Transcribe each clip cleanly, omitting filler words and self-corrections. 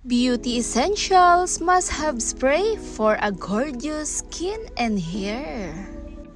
Beauty essentials must-have spray for a gorgeous skin and hair.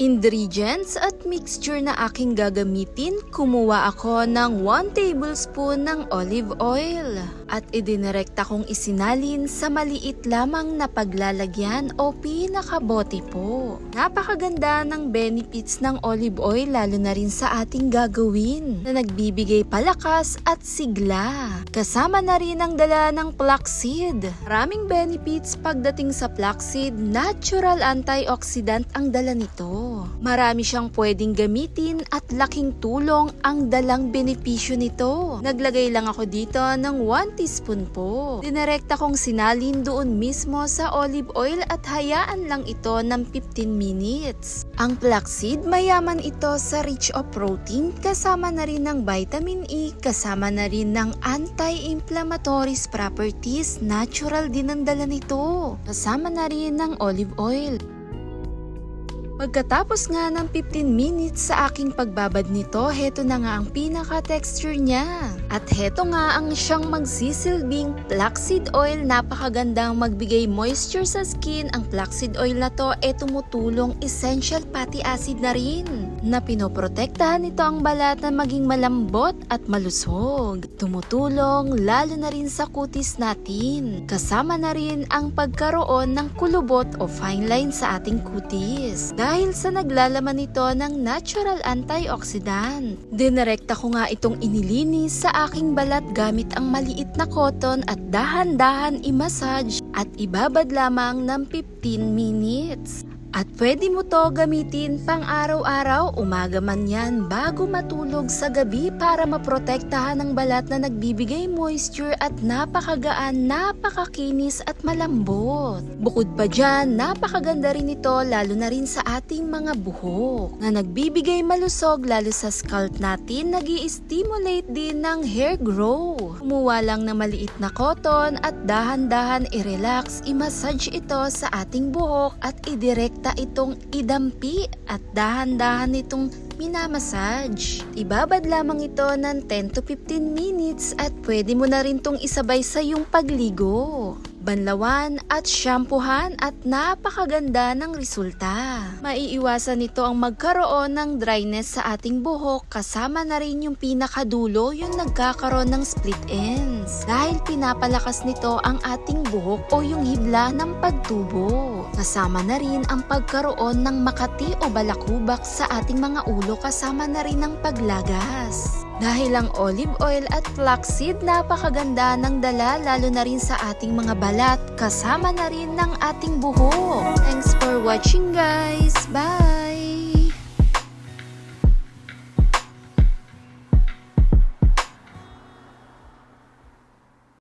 Ingredients at mixture na aking gagamitin, kumuha ako ng 1 tablespoon ng olive oil at idinirekta kong isinalin sa maliit lamang na paglalagyan o pinakabote po. Napakaganda ng benefits ng olive oil lalo na rin sa ating gagawin na nagbibigay palakas at sigla. Kasama na rin ang dala ng flaxseed. Maraming benefits pagdating sa flaxseed, natural antioxidant ang dala nito. Marami siyang pwedeng gamitin at laking tulong ang dalang benepisyo nito. Naglagay lang ako dito ng 1 teaspoon po. Dinerekta kong sinalin doon mismo sa olive oil at hayaan lang ito ng 15 minutes. Ang flaxseed, mayaman ito sa rich of protein, kasama na rin ng vitamin E, kasama na rin ng anti-inflammatory properties, natural din ang dala nito. Kasama na rin ng olive oil. Pagkatapos nga ng 15 minutes sa aking pagbabad nito, heto na nga ang pinaka-texture niya. At heto nga ang siyang magsisilbing flaxseed oil. Napakagandang magbigay moisture sa skin. Ang flaxseed oil na to tumutulong essential fatty acid na rin na pinoprotektahan nito ang balat na maging malambot at malusog. Tumutulong lalo na rin sa kutis natin. Kasama na rin ang pagkaroon ng kulubot o fine line sa ating kutis. Dahil sa naglalaman nito ng natural antioxidant. Dinerekta ko nga itong inilinis sa aking balat gamit ang maliit na cotton at dahan-dahan i-massage at ibabad lamang ng 15 minutes. At pwede mo to gamitin pang araw-araw, umaga man yan, bago matulog sa gabi para maprotektahan ang balat na nagbibigay moisture at napakagaan, napakakinis at malambot. Bukod pa dyan, napakaganda rin ito lalo na rin sa ating mga buhok na nagbibigay malusog lalo sa scalp natin, nag-i-stimulate din ng hair grow. Kumuha lang ng maliit na cotton at dahan-dahan i-relax, i-massage ito sa ating buhok at i-direct itong idampi at dahan-dahan itong minamassage. Ibabad lamang ito ng 10 to 15 minutes at pwede mo na rin itong isabay sa iyong pagligo. Banlawan at shampoohan at napakaganda ng resulta. Maiiwasan nito ang magkaroon ng dryness sa ating buhok, kasama na rin yung pinakadulo yung nagkakaroon ng split ends. Dahil pinapalakas nito ang ating buhok o yung hibla ng pagtubo. Kasama na rin ang pagkaroon ng makati o balakubak sa ating mga ulo, kasama na rin ang paglagas. Dahil ang olive oil at flaxseed napakaganda ng dala lalo na rin sa ating mga balat, kasama na rin ng ating buhok. Thanks for watching guys! Bye!